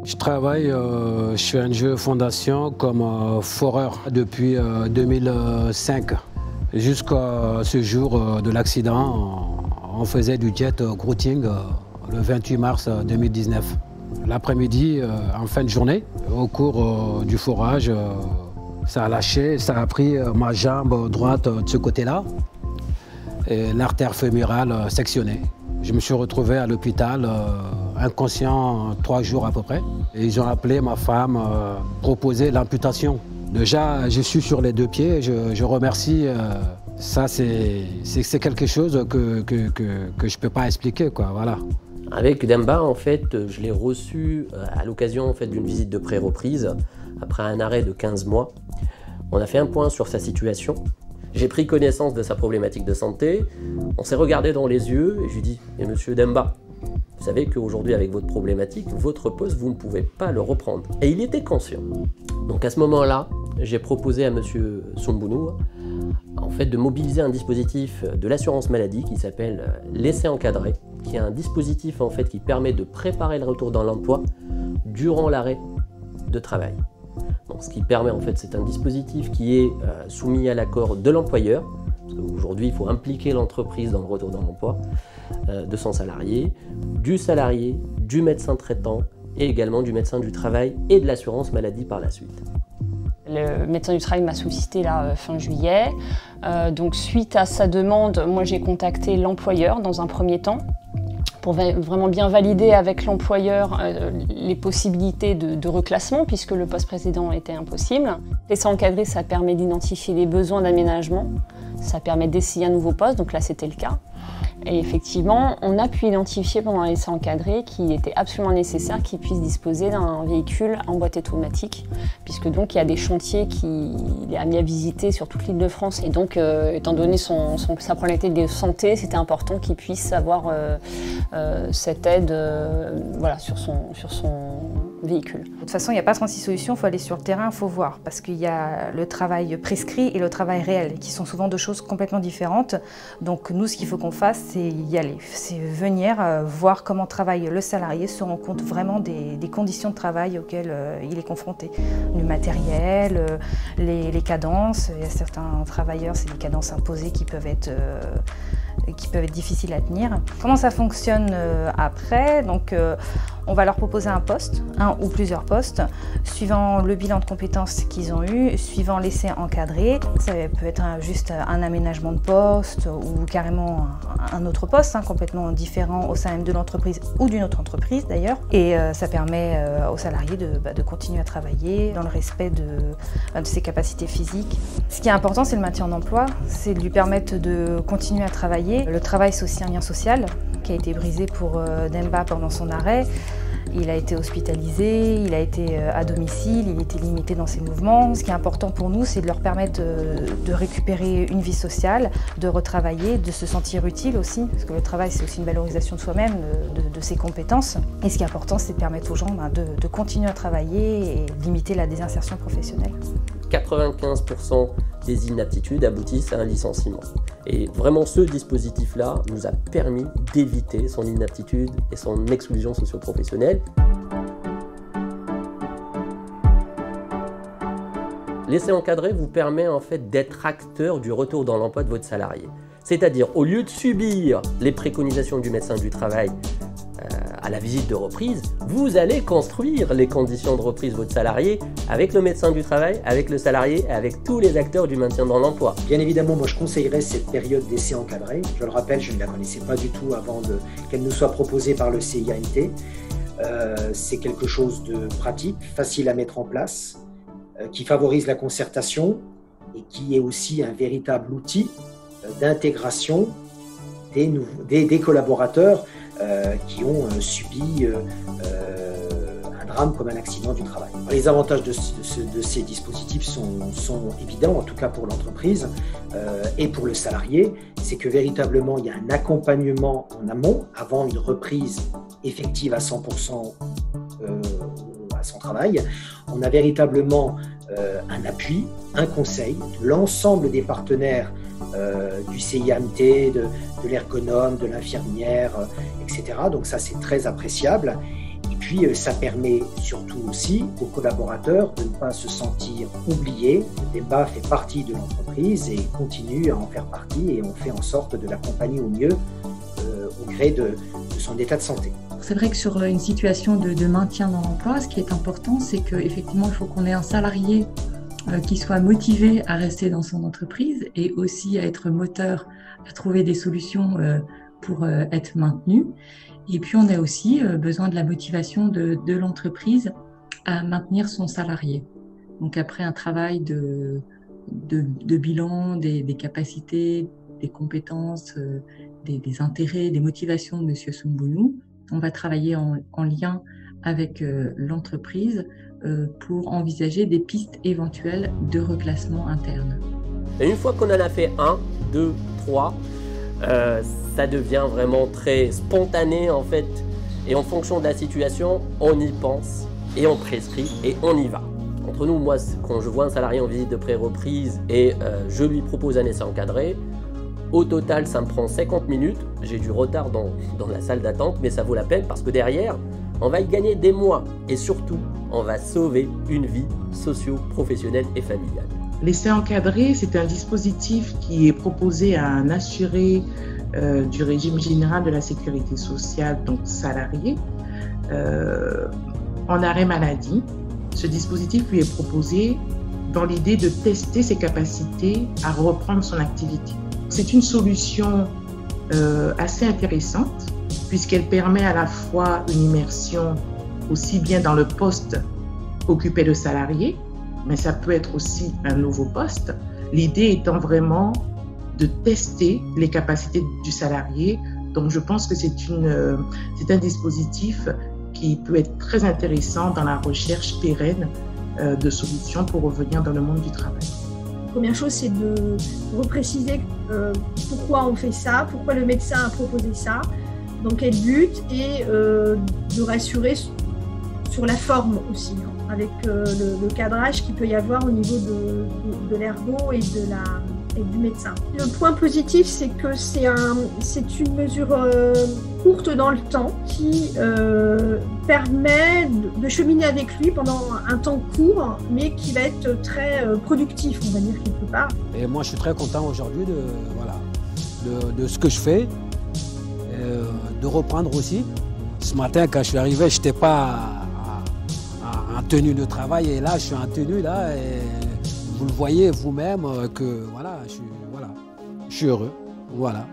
Je travaille chez NGE Fondation comme foreur depuis 2005. Jusqu'à ce jour de l'accident, on faisait du jet grouting le 28 mars 2019. L'après-midi, en fin de journée, au cours du forage, ça a lâché, ça a pris ma jambe droite de ce côté-là et l'artère fémorale sectionnée. Je me suis retrouvé à l'hôpital inconscient 3 jours à peu près. Et ils ont appelé ma femme, proposer l'amputation. Déjà, je suis sur les 2 pieds, je remercie. Ça, c'est quelque chose que je ne peux pas expliquer, quoi, voilà. Avec Demba, en fait, je l'ai reçu à l'occasion d'une visite de pré-reprise, après un arrêt de 15 mois. On a fait un point sur sa situation. J'ai pris connaissance de sa problématique de santé. On s'est regardé dans les yeux et je lui ai dit « Mais monsieur Demba, vous savez qu'aujourd'hui, avec votre problématique, votre poste, vous ne pouvez pas le reprendre. » Et il était conscient. Donc à ce moment-là, j'ai proposé à monsieur Soumbounou en fait, de mobiliser un dispositif de l'assurance maladie qui s'appelle l'essai encadré, qui est un dispositif en fait, qui permet de préparer le retour dans l'emploi durant l'arrêt de travail. Donc, ce qui permet, en fait, c'est un dispositif qui est soumis à l'accord de l'employeur, parce qu'aujourd'hui, il faut impliquer l'entreprise dans le retour dans l'emploi de son salarié, du médecin traitant et également du médecin du travail et de l'assurance maladie par la suite. Le médecin du travail m'a sollicité là, fin juillet. Donc, suite à sa demande, moi, j'ai contacté l'employeur dans un premier temps, pour vraiment bien valider avec l'employeur les possibilités de reclassement, puisque le poste précédent était impossible. L'essai encadré, ça permet d'identifier les besoins d'aménagement, ça permet d'essayer un nouveau poste, donc là c'était le cas. Et effectivement, on a pu identifier pendant l'essai encadré qu'il était absolument nécessaire qu'il puisse disposer d'un véhicule en boîte automatique, puisque donc il y a des chantiers qu'il est amené à visiter sur toute l'île de France. Et donc, étant donné sa problématique de santé, c'était important qu'il puisse avoir cette aide voilà, sur son véhicule. De toute façon, il n'y a pas 36 solutions, il faut aller sur le terrain, il faut voir, parce qu'il y a le travail prescrit et le travail réel, qui sont souvent 2 choses complètement différentes. Donc nous, ce qu'il faut qu'on fasse, c'est y aller, c'est venir voir comment travaille le salarié, se rendre compte vraiment des conditions de travail auxquelles il est confronté. Le matériel, les cadences, il y a certains travailleurs, c'est des cadences imposées qui peuvent être difficiles à tenir. Comment ça fonctionne après? Donc, on va leur proposer un poste, un ou plusieurs postes, suivant le bilan de compétences qu'ils ont eu, suivant l'essai encadré. Ça peut être juste un aménagement de poste ou carrément un autre poste, complètement différent au sein même de l'entreprise ou d'une autre entreprise d'ailleurs. Et ça permet aux salariés de continuer à travailler dans le respect de ses capacités physiques. Ce qui est important, c'est le maintien en emploi, c'est de lui permettre de continuer à travailler. Le travail, c'est aussi un lien social qui a été brisé pour Demba pendant son arrêt. Il a été hospitalisé, il a été à domicile, il était limité dans ses mouvements. Ce qui est important pour nous, c'est de leur permettre de récupérer une vie sociale, de retravailler, de se sentir utile aussi, parce que le travail, c'est aussi une valorisation de soi-même, de ses compétences. Et ce qui est important, c'est de permettre aux gens de continuer à travailler et de limiter la désinsertion professionnelle. 95% des inaptitudes aboutissent à un licenciement. Et vraiment, ce dispositif-là nous a permis d'éviter son inaptitude et son exclusion socio-professionnelle. L'essai encadré vous permet en fait d'être acteur du retour dans l'emploi de votre salarié. C'est-à-dire, au lieu de subir les préconisations du médecin du travail à la visite de reprise, vous allez construire les conditions de reprise de votre salarié avec le médecin du travail, avec le salarié, avec tous les acteurs du maintien dans l'emploi. Bien évidemment, moi je conseillerais cette période d'essai encadré. Je le rappelle, je ne la connaissais pas du tout avant qu'elle nous soit proposée par le CIAMT. C'est quelque chose de pratique, facile à mettre en place, qui favorise la concertation et qui est aussi un véritable outil d'intégration des collaborateurs qui ont subi un drame comme un accident du travail. Les avantages de ces dispositifs sont évidents, en tout cas pour l'entreprise et pour le salarié, c'est que véritablement il y a un accompagnement en amont avant une reprise effective à 100% à son travail. On a véritablement un appui, un conseil de l'ensemble des partenaires du CIAMT, de l'ergonome, de l'infirmière, etc. Donc ça, c'est très appréciable. Et puis, ça permet surtout aussi aux collaborateurs de ne pas se sentir oubliés. Demba fait partie de l'entreprise et continue à en faire partie, et on fait en sorte de l'accompagner au mieux au gré de son état de santé. C'est vrai que sur une situation de maintien dans l'emploi, ce qui est important, c'est qu'effectivement, il faut qu'on ait un salarié qui soit motivé à rester dans son entreprise et aussi à être moteur, à trouver des solutions pour être maintenu. Et puis, on a aussi besoin de la motivation de l'entreprise à maintenir son salarié. Donc, après un travail de bilan des capacités, des compétences, des intérêts, des motivations de M. Soumbounou, on va travailler en lien avec l'entreprise pour envisager des pistes éventuelles de reclassement interne. Et une fois qu'on en a fait 1, 2, 3, ça devient vraiment très spontané en fait. Et en fonction de la situation, on y pense et on prescrit et on y va. Entre nous, moi, quand je vois un salarié en visite de pré-reprise et je lui propose un essai encadré, au total, ça me prend 50 minutes. J'ai du retard dans la salle d'attente, mais ça vaut la peine parce que derrière, on va y gagner des mois. Et surtout, on va sauver une vie socio-professionnelle et familiale. L'essai encadré, c'est un dispositif qui est proposé à un assuré du régime général de la sécurité sociale, donc salarié, en arrêt maladie. Ce dispositif lui est proposé dans l'idée de tester ses capacités à reprendre son activité. C'est une solution assez intéressante puisqu'elle permet à la fois une immersion aussi bien dans le poste occupé de salarié, mais ça peut être aussi un nouveau poste. L'idée étant vraiment de tester les capacités du salarié. Donc je pense que c'est un dispositif qui peut être très intéressant dans la recherche pérenne de solutions pour revenir dans le monde du travail. La première chose, c'est de repréciser pourquoi on fait ça, pourquoi le médecin a proposé ça, dans quel but, et de rassurer sur la forme aussi, hein, avec le cadrage qu'il peut y avoir au niveau de l'ergo et du médecin. Le point positif, c'est que c'est une mesure courte dans le temps qui permet de cheminer avec lui pendant un temps court, mais qui va être très productif, on va dire quelque part. Et moi, je suis très content aujourd'hui de ce que je fais, de reprendre aussi. Ce matin, quand je suis arrivé, je n'étais pas en tenue de travail, et là, je suis en tenue là. Et vous le voyez vous-même que voilà, je suis heureux. Voilà.